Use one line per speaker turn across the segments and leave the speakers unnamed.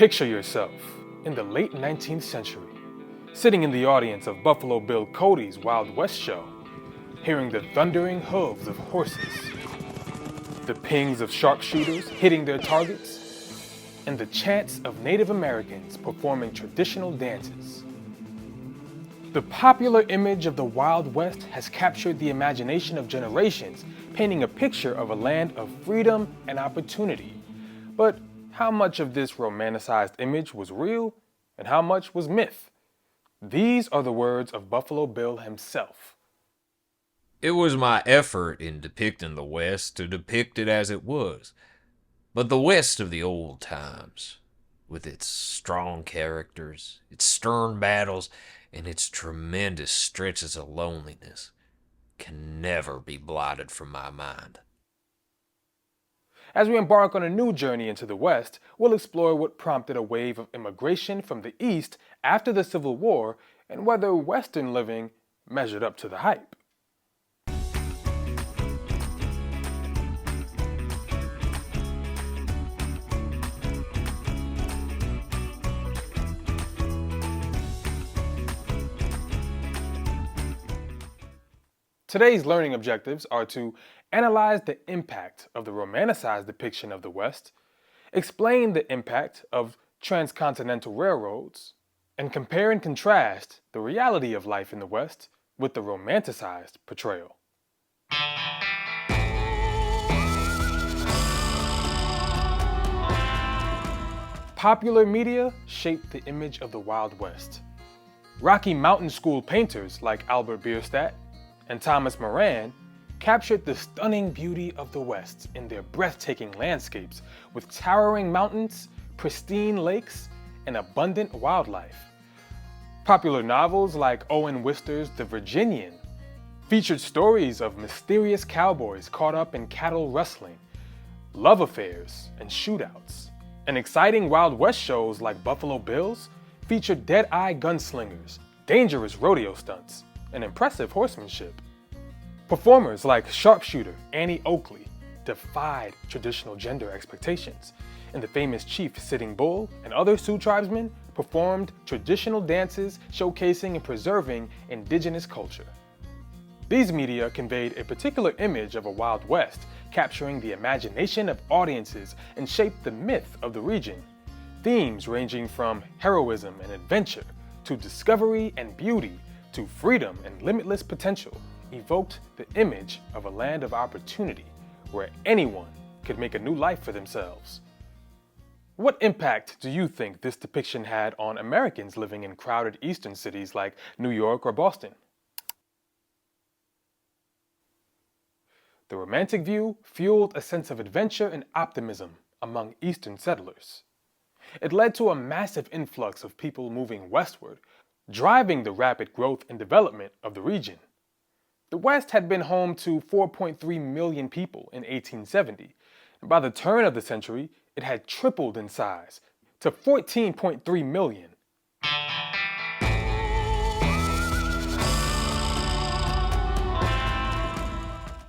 Picture yourself in the late 19th century, sitting in the audience of Buffalo Bill Cody's Wild West show, hearing the thundering hooves of horses, the pings of sharpshooters hitting their targets, and the chants of Native Americans performing traditional dances. The popular image of the Wild West has captured the imagination of generations, painting a picture of a land of freedom and opportunity. But how much of this romanticized image was real and how much was myth? These are the words of Buffalo Bill himself.
It was my effort in depicting the West to depict it as it was, but the West of the old times, with its strong characters, its stern battles, and its tremendous stretches of loneliness, can never be blotted from my mind.
As we embark on a new journey into the West, we'll explore what prompted a wave of immigration from the East after the Civil War and whether Western living measured up to the hype. Today's learning objectives are to analyze the impact of the romanticized depiction of the West, explain the impact of transcontinental railroads, and compare and contrast the reality of life in the West with the romanticized portrayal. Popular media shaped the image of the Wild West. Rocky Mountain School painters like Albert Bierstadt and Thomas Moran captured the stunning beauty of the West in their breathtaking landscapes with towering mountains, pristine lakes, and abundant wildlife. Popular novels like Owen Wister's The Virginian featured stories of mysterious cowboys caught up in cattle rustling, love affairs, and shootouts. And exciting Wild West shows like Buffalo Bill's featured dead-eye gunslingers, dangerous rodeo stunts, and impressive horsemanship. Performers like sharpshooter Annie Oakley defied traditional gender expectations, and the famous Chief Sitting Bull and other Sioux tribesmen performed traditional dances showcasing and preserving indigenous culture. These media conveyed a particular image of a Wild West, capturing the imagination of audiences and shaped the myth of the region. Themes ranging from heroism and adventure to discovery and beauty to freedom and limitless potential evoked the image of a land of opportunity where anyone could make a new life for themselves. What impact do you think this depiction had on Americans living in crowded eastern cities like New York or Boston? The romantic view fueled a sense of adventure and optimism among eastern settlers. It led to a massive influx of people moving westward, driving the rapid growth and development of the region. The West had been home to 4.3 million people in 1870, and by the turn of the century, it had tripled in size to 14.3 million.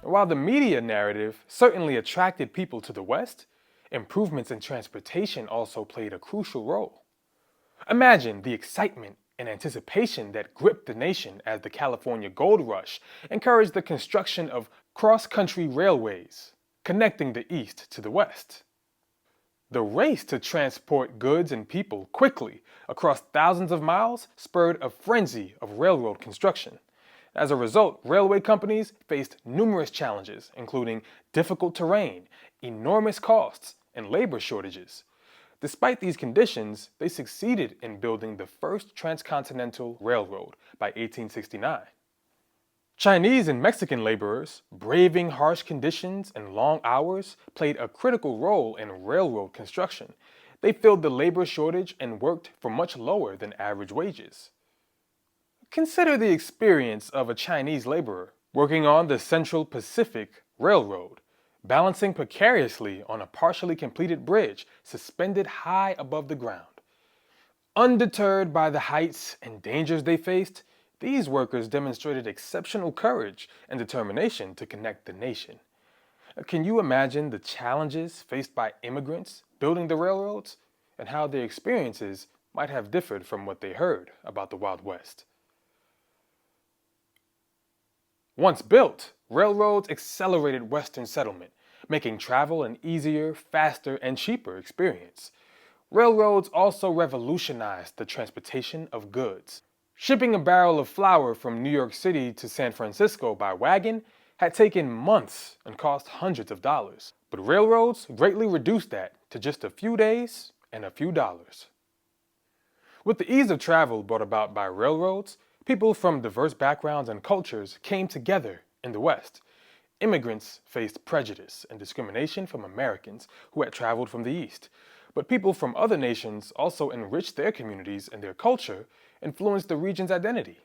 While the media narrative certainly attracted people to the West, improvements in transportation also played a crucial role. Imagine the excitement and anticipation that gripped the nation as the California Gold Rush encouraged the construction of cross-country railways, connecting the East to the West. The race to transport goods and people quickly across thousands of miles spurred a frenzy of railroad construction. As a result, railway companies faced numerous challenges, including difficult terrain, enormous costs, and labor shortages. Despite these conditions, they succeeded in building the first transcontinental railroad by 1869. Chinese and Mexican laborers, braving harsh conditions and long hours, played a critical role in railroad construction. They filled the labor shortage and worked for much lower than average wages. Consider the experience of a Chinese laborer working on the Central Pacific Railroad, balancing precariously on a partially completed bridge suspended high above the ground. Undeterred by the heights and dangers they faced, these workers demonstrated exceptional courage and determination to connect the nation. Can you imagine the challenges faced by immigrants building the railroads? and how their experiences might have differed from what they heard about the Wild West. Once built, railroads accelerated Western settlement, making travel an easier, faster, and cheaper experience. Railroads also revolutionized the transportation of goods. Shipping a barrel of flour from New York City to San Francisco by wagon had taken months and cost hundreds of dollars. But railroads greatly reduced that to just a few days and a few dollars. With the ease of travel brought about by railroads, people from diverse backgrounds and cultures came together in the West. Immigrants faced prejudice and discrimination from Americans who had traveled from the East. But people from other nations also enriched their communities and their culture influenced the region's identity.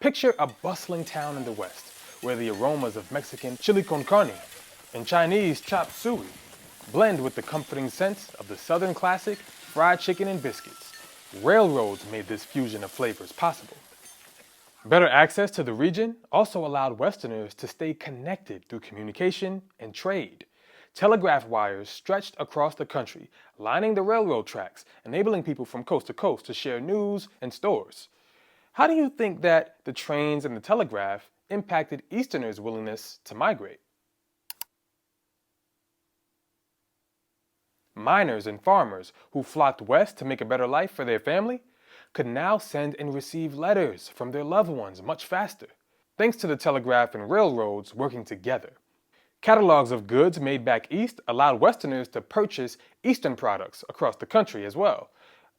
Picture a bustling town in the West, where the aromas of Mexican chili con carne and Chinese chop suey blend with the comforting scents of the Southern classic fried chicken and biscuits. Railroads made this fusion of flavors possible. Better access to the region also allowed Westerners to stay connected through communication and trade. Telegraph wires stretched across the country, lining the railroad tracks, enabling people from coast to coast to share news and stores. How do you think that the trains and the telegraph impacted Easterners' willingness to migrate? Miners and farmers who flocked west to make a better life for their family could now send and receive letters from their loved ones much faster, thanks to the telegraph and railroads working together. Catalogs of goods made back east allowed Westerners to purchase Eastern products across the country as well,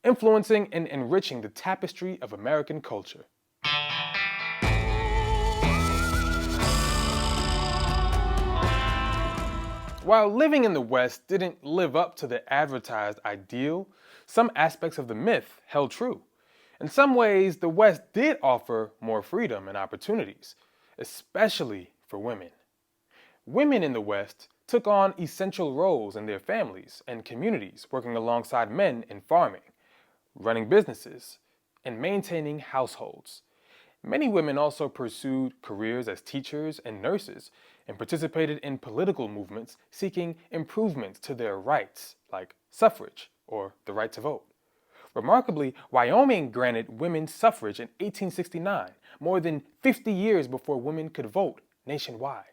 influencing and enriching the tapestry of American culture. While living in the West didn't live up to the advertised ideal, some aspects of the myth held true. In some ways, the West did offer more freedom and opportunities, especially for women. Women in the West took on essential roles in their families and communities, working alongside men in farming, running businesses, and maintaining households. Many women also pursued careers as teachers and nurses and participated in political movements seeking improvements to their rights, like suffrage or the right to vote. Remarkably, Wyoming granted women suffrage in 1869, more than 50 years before women could vote nationwide.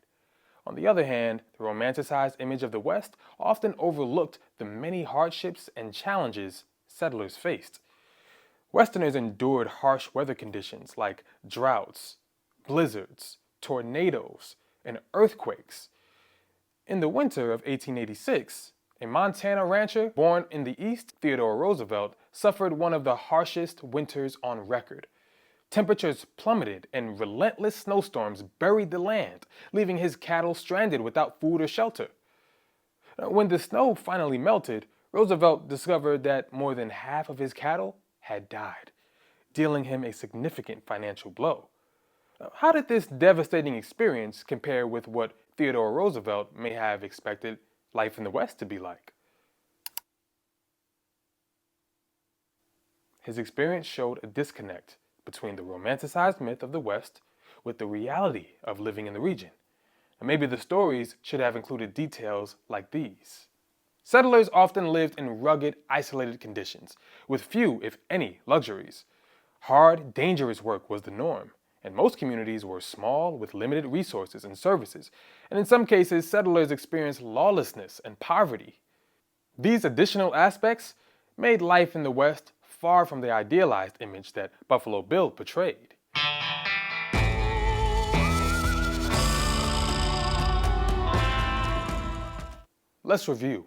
On the other hand, the romanticized image of the West often overlooked the many hardships and challenges settlers faced. Westerners endured harsh weather conditions like droughts, blizzards, tornadoes, and earthquakes. In the winter of 1886, a Montana rancher born in the East, Theodore Roosevelt, suffered one of the harshest winters on record. Temperatures plummeted and relentless snowstorms buried the land, leaving his cattle stranded without food or shelter. When the snow finally melted, Roosevelt discovered that more than half of his cattle had died, dealing him a significant financial blow. How did this devastating experience compare with what Theodore Roosevelt may have expected life in the West to be like? His experience showed a disconnect between the romanticized myth of the West with the reality of living in the region. And maybe the stories should have included details like these. Settlers often lived in rugged, isolated conditions, with few, if any, luxuries. Hard, dangerous work was the norm, and most communities were small with limited resources and services, and in some cases, settlers experienced lawlessness and poverty. These additional aspects made life in the West far from the idealized image that Buffalo Bill portrayed. Let's review.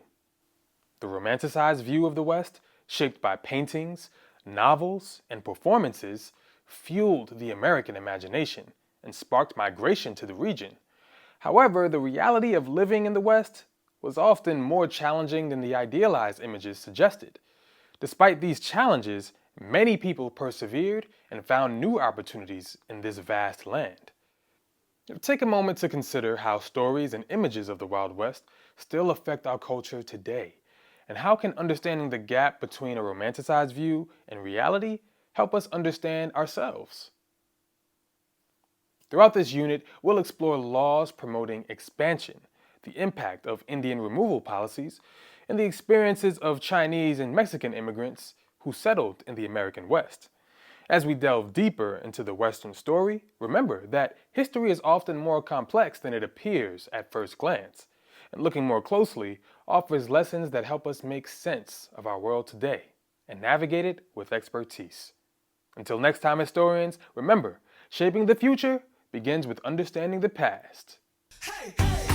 The romanticized view of the West, shaped by paintings, novels, and performances, fueled the American imagination and sparked migration to the region. However, the reality of living in the West was often more challenging than the idealized images suggested. Despite these challenges, many people persevered and found new opportunities in this vast land. Take a moment to consider how stories and images of the Wild West still affect our culture today, and how can understanding the gap between a romanticized view and reality help us understand ourselves? Throughout this unit, we'll explore laws promoting expansion, the impact of Indian removal policies, and the experiences of Chinese and Mexican immigrants who settled in the American West. As we delve deeper into the Western story, remember that history is often more complex than it appears at first glance, and looking more closely offers lessons that help us make sense of our world today and navigate it with expertise. Until next time, historians, remember, shaping the future begins with understanding the past.
Hey, hey.